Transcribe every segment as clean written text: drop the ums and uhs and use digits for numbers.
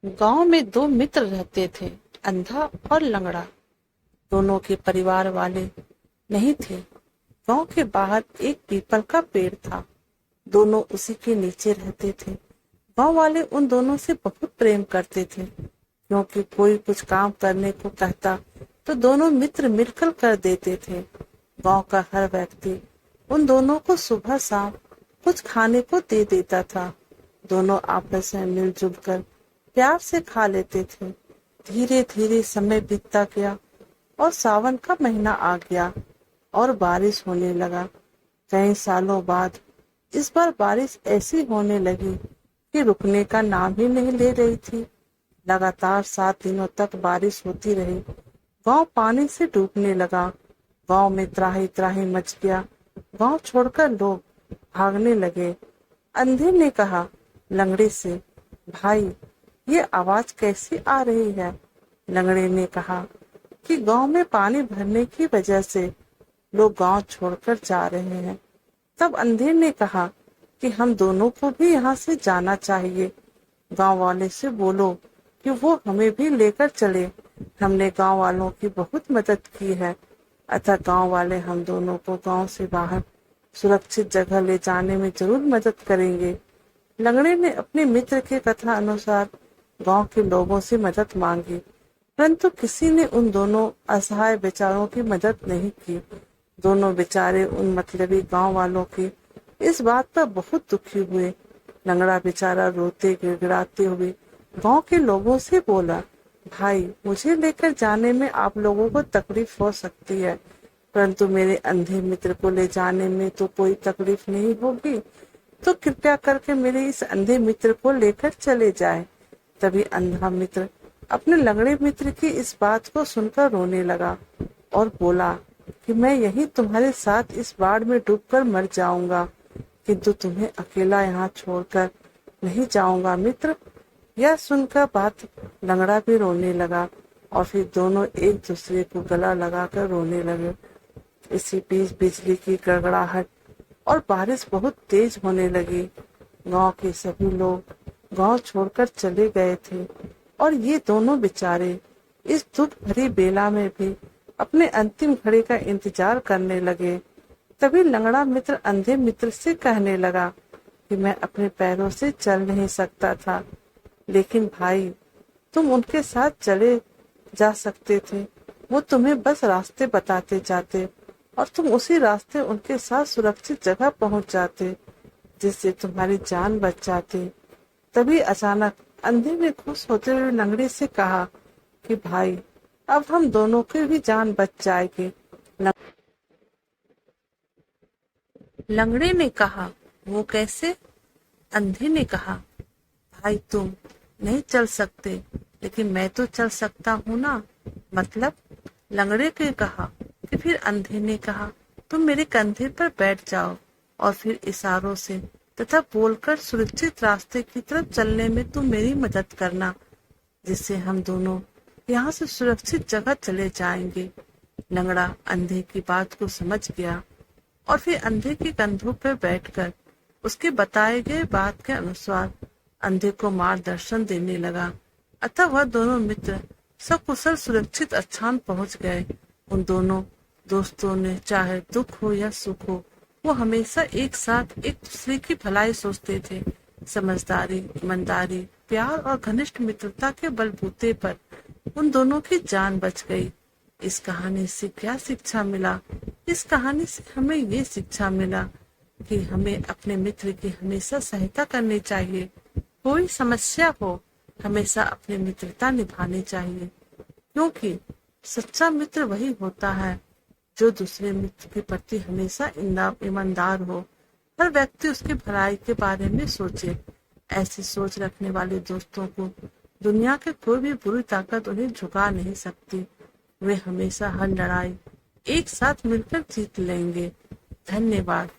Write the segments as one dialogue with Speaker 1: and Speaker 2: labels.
Speaker 1: गांव में दो मित्र रहते थे, अंधा और लंगड़ा। दोनों के परिवार वाले नहीं थे। गांव के बाहर एक पीपल का पेड़ था। दोनों उसी के नीचे रहते थे। गांव वाले उन दोनों से बहुत प्रेम करते थे, क्योंकि कोई कुछ काम करने को कहता तो दोनों मित्र मिलकर कर देते थे। गांव का हर व्यक्ति उन दोनों को सुबह शाम कुछ खाने को दे देता था। दोनों आपस में मिलजुल कर प्यार से खा लेते थे। धीरे धीरे समय बीतता गया और सावन का महीना आ गया और बारिश होने लगा। कई सालों बाद इस बार बारिश ऐसी होने लगी कि रुकने का नाम ही नहीं ले रही थी। लगातार 7 दिनों तक बारिश होती रही। गांव पानी से डूबने लगा। गांव में त्राही त्राही मच गया। गांव छोड़कर लोग भागने लगे। अंधे ने कहा लंगड़े से, भाई ये आवाज कैसी आ रही है? लंगड़े ने कहा कि गांव में पानी भरने की वजह से लोग गांव छोड़कर जा रहे हैं। तब अंधे ने कहा कि हम दोनों को भी यहाँ से जाना चाहिए। गांव वाले से बोलो कि वो हमें भी लेकर चले। हमने गांव वालों की बहुत मदद की है, अतः गांव वाले हम दोनों को गांव से बाहर सुरक्षित जगह ले जाने में जरूर मदद करेंगे। लंगड़े ने अपने मित्र के कथा अनुसार गांव के लोगों से मदद मांगी, परंतु किसी ने उन दोनों असहाय बेचारों की मदद नहीं की। दोनों बेचारे उन मतलबी गांव वालों की इस बात पर बहुत दुखी हुए। लंगड़ा बेचारा रोते गिड़गिड़ाते हुए गांव के लोगों से बोला, भाई मुझे लेकर जाने में आप लोगों को तकलीफ हो सकती है, परंतु मेरे अंधे मित्र को ले जाने में तो कोई तकलीफ नहीं होगी, तो कृपया करके मेरे इस अंधे मित्र को लेकर चले जाए। तभी अंधा मित्र अपने लंगड़े मित्र की इस बात को सुनकर रोने लगा और बोला कि मैं यही तुम्हारे साथ इस बाढ़ में डूबकर मर जाऊंगा, किंतु तुम्हें अकेला यहाँ छोड़कर नहीं जाऊंगा मित्र। यह सुनकर बात लंगड़ा भी रोने लगा और फिर दोनों एक दूसरे को गला लगाकर रोने लगे। इसी बीच बिजली की गड़गड़ाहट और बारिश बहुत तेज होने लगी। गांव के सभी लोग गांव छोड़कर चले गए थे और ये दोनों बेचारे इस दुख भरी बेला में भी अपने अंतिम घड़ी का इंतजार करने लगे। तभी लंगड़ा मित्र अंधे मित्र से कहने लगा कि मैं अपने पैरों से चल नहीं सकता था, लेकिन भाई तुम उनके साथ चले जा सकते थे। वो तुम्हें बस रास्ते बताते जाते और तुम उसी रास्ते उनके साथ सुरक्षित जगह पहुंच जाते, जिससे तुम्हारी जान बच जाती। तभी अचानक अंधे ने खुश होते हुए लंगड़े से कहा कि भाई अब हम दोनों की भी जान बच जाएगी। लंगड़े ने कहा वो कैसे? अंधे ने कहा भाई तुम नहीं चल सकते, लेकिन मैं तो चल सकता हूँ ना। मतलब? लंगड़े ने कहा कि फिर अंधे ने कहा तुम मेरे कंधे पर बैठ जाओ और फिर इशारों से तथा बोलकर सुरक्षित रास्ते की तरफ चलने में तुम मेरी मदद करना, जिससे हम दोनों यहाँ से सुरक्षित जगह चले जाएंगे। लंगड़ा अंधे की बात को समझ गया और फिर अंधे के कंधों पर बैठकर उसके बताए गए बात के अनुसार अंधे को मार्गदर्शन देने लगा। अतः वह दोनों मित्र सकुशल सुरक्षित स्थान पहुंच गए। उन दोनों दोस्तों ने चाहे दुख हो या सुख हो, वो हमेशा एक साथ एक दूसरे की भलाई सोचते थे। समझदारी, ईमानदारी, प्यार और घनिष्ठ मित्रता के बलबूते पर उन दोनों की जान बच गई। इस कहानी से क्या शिक्षा मिला? इस कहानी से हमें ये शिक्षा मिला कि हमें अपने मित्र की हमेशा सहायता करनी चाहिए। कोई समस्या हो, हमेशा अपनी मित्रता निभानी चाहिए, क्योंकि सच्चा मित्र वही होता है जो दूसरे मित्र के प्रति हमेशा ईमानदार हो। हर व्यक्ति उसकी भलाई के बारे में सोचे। ऐसी सोच रखने वाले दोस्तों को दुनिया के कोई भी बुरी ताकत उन्हें झुका नहीं सकती। वे हमेशा हर लड़ाई एक साथ मिलकर जीत लेंगे। धन्यवाद।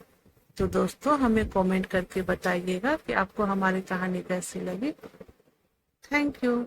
Speaker 1: तो दोस्तों हमें कमेंट करके बताइएगा कि आपको हमारी कहानी कैसी लगी। Thank you.